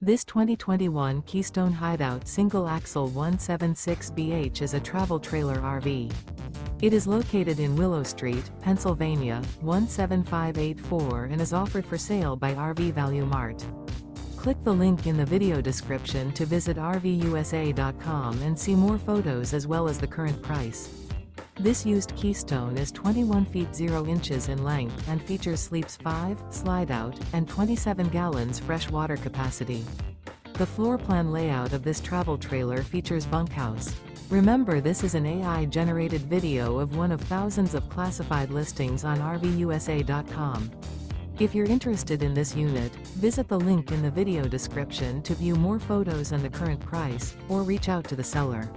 This 2021 Keystone Hideout Single Axle 176BH is a travel trailer RV. It is located in Willow Street, Pennsylvania, 17584 and is offered for sale by RV Value Mart. Click the link in the video description to visit RVUSA.com and see more photos as well as the current price. This used Keystone is 21 feet 0 inches in length and features sleeps 5, Slideout, and 27 gallons fresh water capacity. The floor plan layout of this travel trailer features Bunkhouse. Remember, this is an AI-generated video of one of thousands of classified listings on RVUSA.com. If you're interested in this unit, visit the link in the video description to view more photos and the current price, or reach out to the seller.